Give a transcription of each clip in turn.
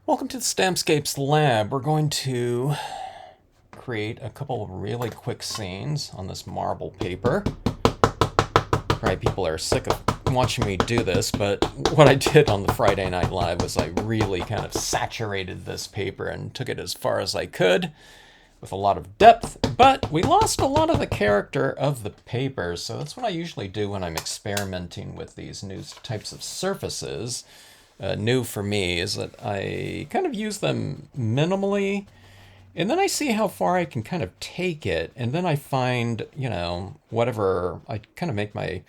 Welcome to the Stampscapes lab. We're going to create a couple of really quick scenes on this marble paper. Probably people are sick of watching me do this, but what I did on the Friday Night Live was I really kind of saturated this paper and took it as far as I could with a lot of depth, but we lost a lot of the character of the paper, so that's what I usually do when I'm experimenting with these new types of surfaces. New for me is that I kind of use them minimally, and then I see how far I can kind of take it, and then I find, whatever, I kind of make my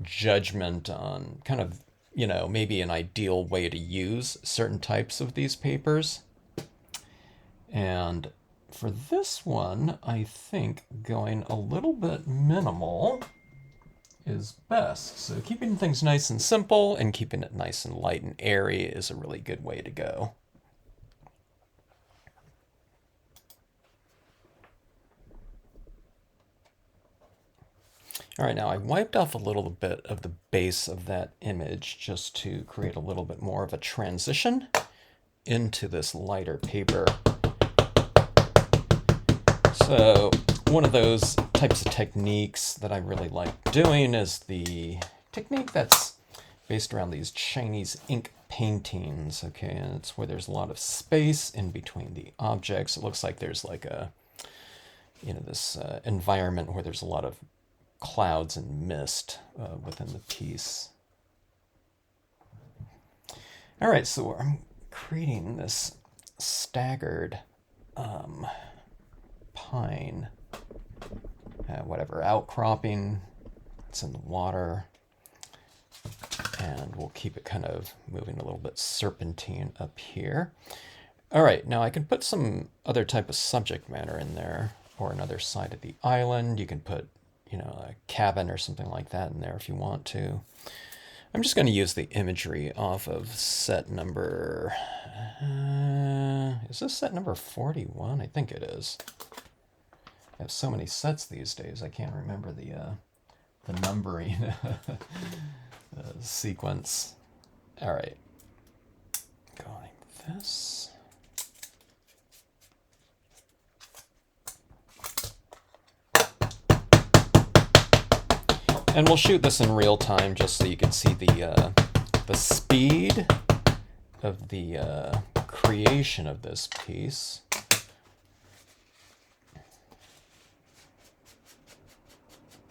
judgment on kind of, maybe an ideal way to use certain types of these papers. And for this one, I think going a little bit minimal is best. So keeping things nice and simple and keeping it nice and light and airy is a really good way to go. All right, now I wiped off a little bit of the base of that image just to create a little bit more of a transition into this lighter paper. So one of those types of techniques that I really like doing is the technique that's based around these Chinese ink paintings, okay? And it's where there's a lot of space in between the objects. It looks like there's like a, this environment where there's a lot of clouds and mist within the piece. All right, so I'm creating this staggered pine, whatever, outcropping. It's in the water. And we'll keep it kind of moving a little bit serpentine up here. All right, now I can put some other type of subject matter in there, or another side of the island. You can put, a cabin or something like that in there if you want to. I'm just going to use the imagery off of set number... is this set number 41? I think it is. I have so many sets these days, I can't remember the numbering sequence. All right. Go like this. And we'll shoot this in real time just so you can see the speed of the creation of this piece.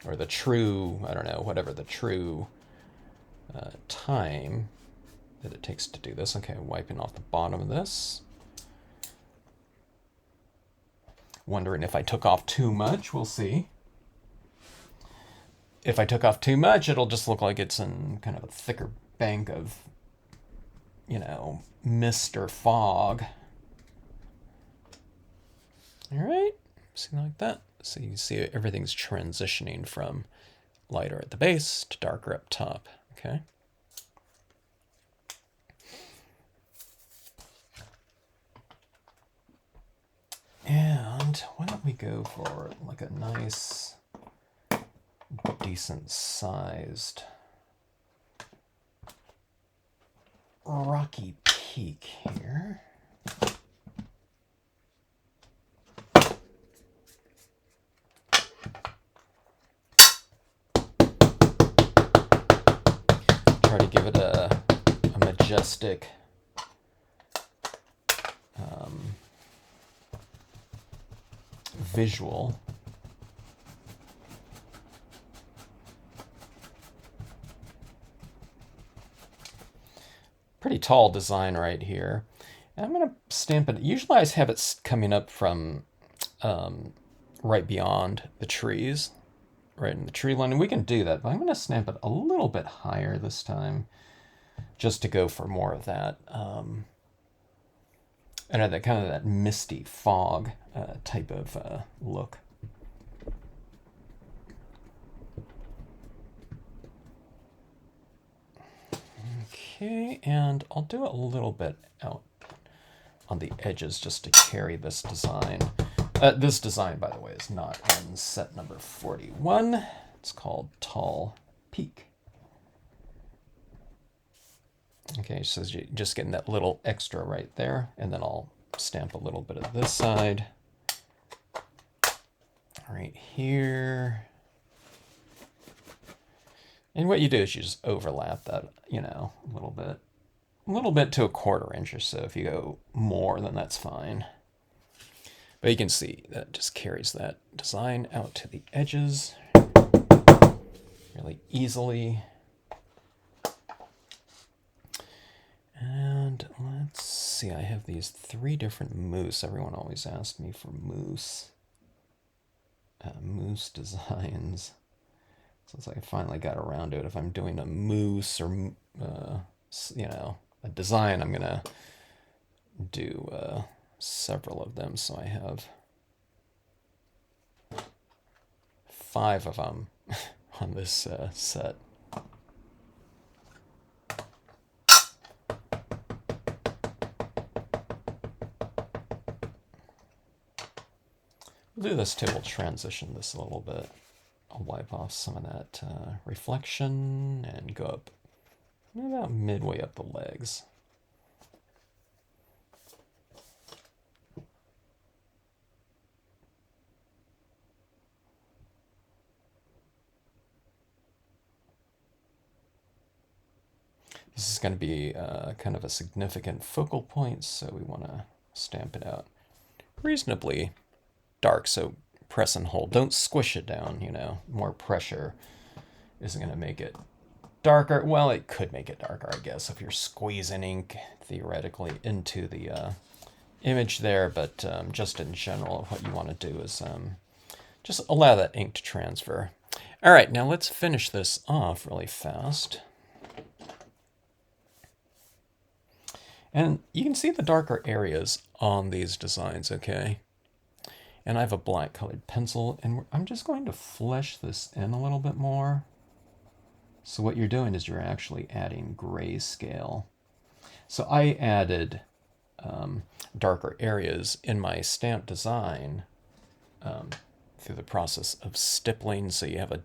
Or the true, I don't know, whatever the true time that it takes to do this. Okay, wiping off the bottom of this. Wondering if I took off too much, we'll see. If I took off too much, it'll just look like it's in kind of a thicker bank of, mist or fog. All right, something like that. So you can see everything's transitioning from lighter at the base to darker up top, okay? And why don't we go for like a nice, decent sized rocky peak here. Try to give it a majestic visual. Pretty tall design right here. And I'm going to stamp it. Usually I have it coming up from right beyond the trees, right in the tree line. And we can do that, but I'm going to stamp it a little bit higher this time just to go for more of that. And that kind of that misty fog type of look. Okay, and I'll do it a little bit out on the edges just to carry this design. This design, by the way, is not in set number 41. It's called Tall Peak. Okay, so you're just getting that little extra right there, and then I'll stamp a little bit of this side. Right here. And what you do is you just overlap that, a little bit to a 1/4 inch or so. If you go more, then that's fine. But you can see that just carries that design out to the edges really easily. And let's see, I have these 3 different moose. Everyone always asks me for moose. Moose designs. So it's like I finally got around to it. If I'm doing a moose or, a design, I'm going to do several of them. So I have 5 of them on this set. We'll do this too. We'll transition this a little bit. I'll wipe off some of that reflection and go up about midway up the legs. This is going to be kind of a significant focal point, so we want to stamp it out reasonably dark. So press and hold. Don't squish it down, More pressure isn't going to make it darker. Well, it could make it darker, I guess, if you're squeezing ink, theoretically, into the image there. But just in general, what you want to do is just allow that ink to transfer. All right, now let's finish this off really fast. And you can see the darker areas on these designs, okay? And I have a black colored pencil, and I'm just going to flesh this in a little bit more. So what you're doing is you're actually adding grayscale. So I added darker areas in my stamp design through the process of stippling, so you have a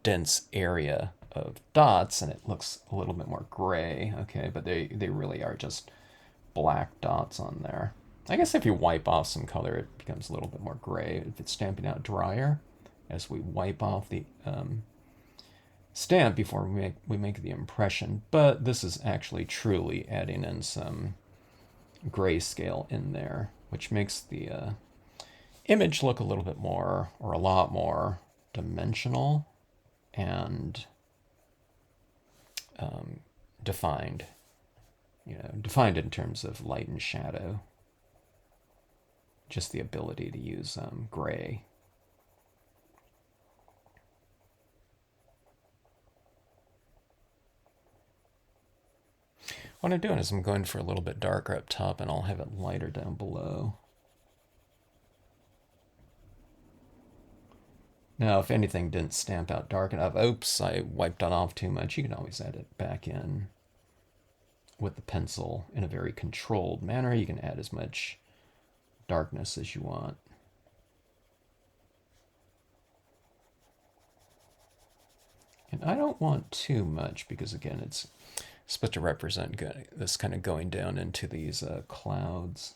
dense area of dots, and it looks a little bit more gray, okay? But they really are just black dots on there. I guess if you wipe off some color, it becomes a little bit more gray. If it's stamping out drier, as we wipe off the stamp before we make the impression. But this is actually truly adding in some grayscale in there, which makes the image look a little bit more, or a lot more, dimensional and defined. Defined in terms of light and shadow. Just the ability to use gray. What I'm doing is I'm going for a little bit darker up top, and I'll have it lighter down below. Now, if anything didn't stamp out dark enough, oops, I wiped it off too much, you can always add it back in with the pencil in a very controlled manner. You can add as much darkness as you want. And I don't want too much because, again, it's supposed to represent this kind of going down into these clouds.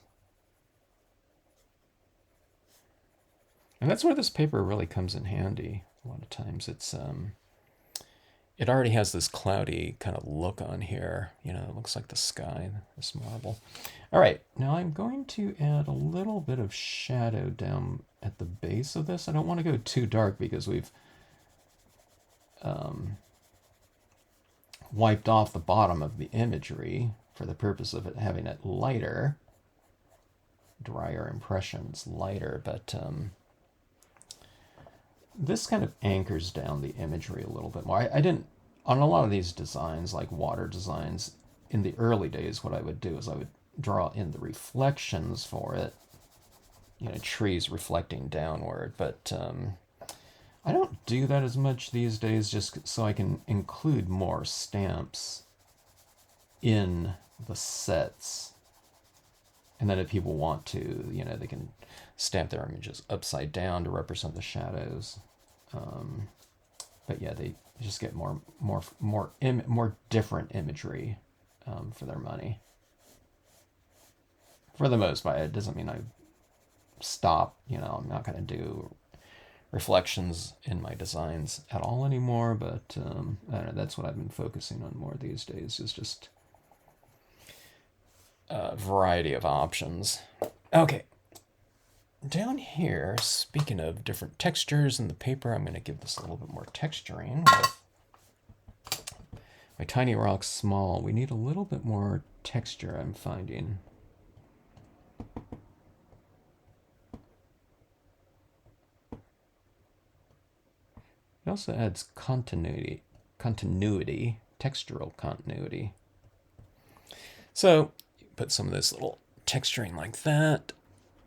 And that's where this paper really comes in handy. A lot of times it's it already has this cloudy kind of look on here. It looks like the sky, this marble. All right, now I'm going to add a little bit of shadow down at the base of this. I don't want to go too dark because we've wiped off the bottom of the imagery for the purpose of it having it lighter. Drier impressions, lighter, but this kind of anchors down the imagery a little bit more. I didn't, on a lot of these designs, like water designs, in the early days, what I would do is I would draw in the reflections for it, trees reflecting downward, but I don't do that as much these days, just so I can include more stamps in the sets. And then if people want to, they can stamp their images upside down to represent the shadows. But yeah, they just get more different imagery for their money. For the most part, it doesn't mean I stop. I'm not going to do reflections in my designs at all anymore, but I don't know, that's what I've been focusing on more these days, is just a variety of options. Okay, down here, speaking of different textures in the paper, I'm going to give this a little bit more texturing with my tiny rock small. We need a little bit more texture, I'm finding. It also adds continuity, textural continuity. So put some of this little texturing like that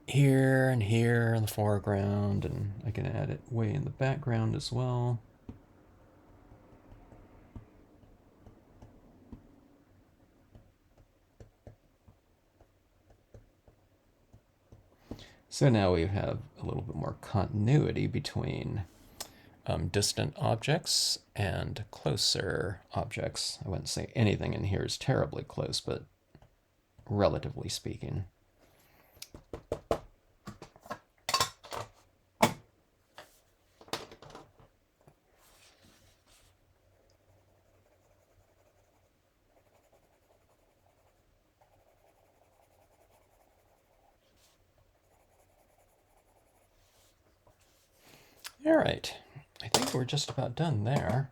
here and here in the foreground, and I can add it way in the background as well. So now we have a little bit more continuity between distant objects and closer objects. I wouldn't say anything in here is terribly close, but relatively speaking. All right, I think we're just about done there.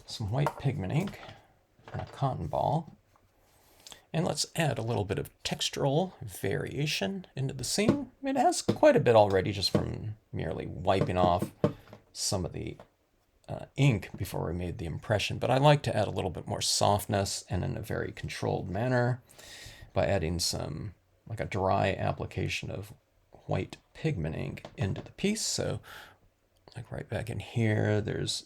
Some white pigment ink and a cotton ball. And let's add a little bit of textural variation into the scene. It has quite a bit already just from merely wiping off some of the ink before we made the impression, but I like to add a little bit more softness and in a very controlled manner by adding some, like a dry application of white pigment ink into the piece. So like right back in here, there's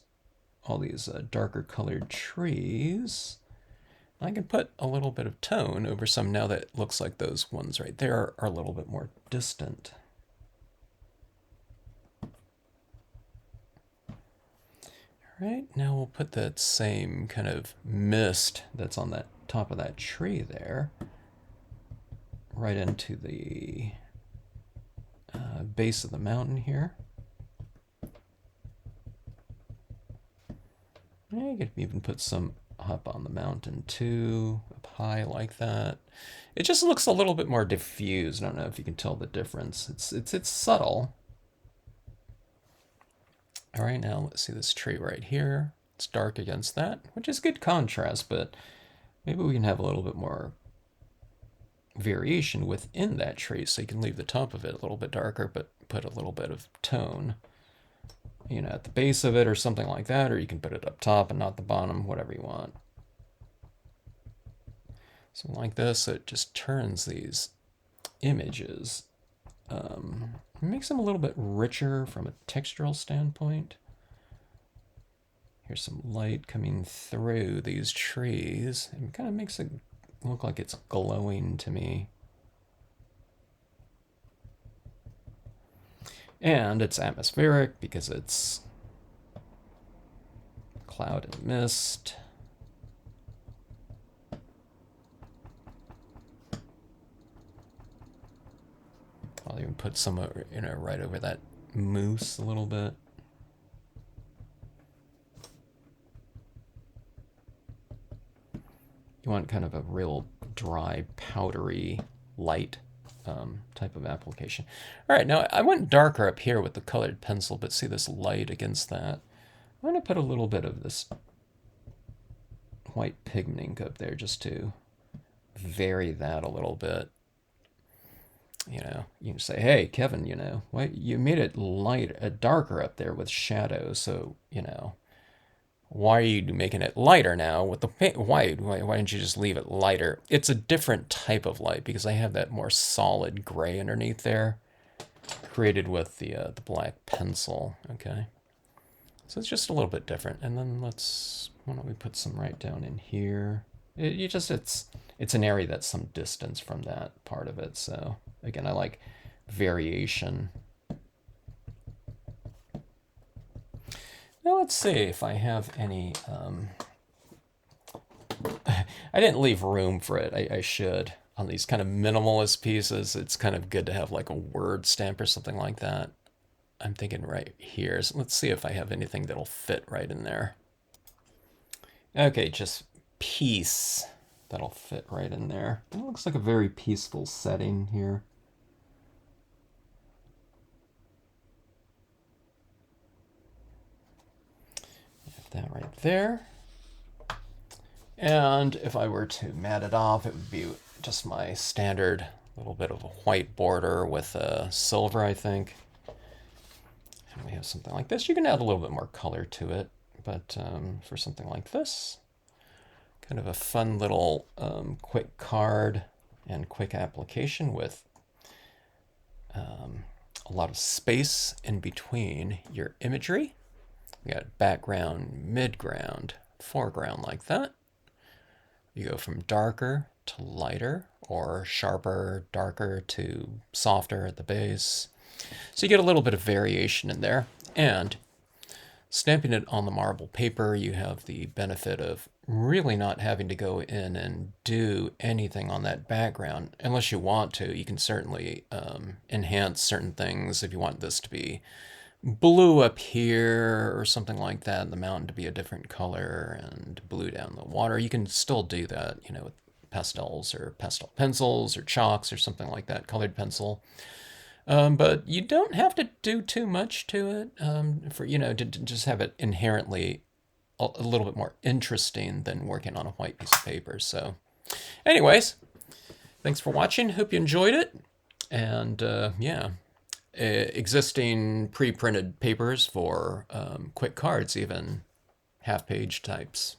all these darker colored trees. I can put a little bit of tone over some now that it looks like those ones right there are a little bit more distant. All right, now we'll put that same kind of mist that's on that top of that tree there right into the base of the mountain here. You could even put some up on the mountain too, up high like that. It just looks a little bit more diffused. I don't know if you can tell the difference. It's subtle. All right, now let's see this tree right here. It's dark against that, which is good contrast, but maybe we can have a little bit more variation within that tree, so you can leave the top of it a little bit darker, but put a little bit of tone, at the base of it or something like that, or you can put it up top and not the bottom, whatever you want. So like this, so it just turns these images, makes them a little bit richer from a textural standpoint. Here's some light coming through these trees. It kind of makes it look like it's glowing to me. And it's atmospheric because it's cloud and mist. I'll even put some, right over that moose a little bit. You want kind of a real dry, powdery, light type of application. All right, now I went darker up here with the colored pencil, but see this light against that. I'm going to put a little bit of this white pigment ink up there just to vary that a little bit. You can say, hey, Kevin, why you made it darker up there with shadows, so, why are you making it lighter now with the paint? Why didn't you just leave it lighter? It's a different type of light because I have that more solid gray underneath there, created with the black pencil. Okay, so it's just a little bit different. And then why don't we put some right down in here? It's an area that's some distance from that part of it. So again, I like variation. Now let's see if I have any. I didn't leave room for it. I should. On these kind of minimalist pieces, it's kind of good to have like a word stamp or something like that. I'm thinking right here. So let's see if I have anything that'll fit right in there. Okay, just peace. That'll fit right in there. It looks like a very peaceful setting here. Have that right there. And if I were to mat it off, it would be just my standard little bit of a white border with a silver, I think. And we have something like this. You can add a little bit more color to it, but for something like this, kind of a fun little quick card and quick application with a lot of space in between your imagery. We got background, midground, foreground like that. You go from darker to lighter, or sharper, darker to softer at the base. So you get a little bit of variation in there. And stamping it on the marble paper, you have the benefit of really not having to go in and do anything on that background. Unless you want to, you can certainly enhance certain things. If you want this to be blue up here or something like that, and the mountain to be a different color, and blue down the water, you can still do that, you know, with pastels or pastel pencils or chalks or something like that, colored pencil. But you don't have to do too much to it for, you know, to just have it inherently a little bit more interesting than working on a white piece of paper. So anyways, thanks for watching. Hope you enjoyed it. And yeah, existing pre-printed papers for quick cards, even half-page types.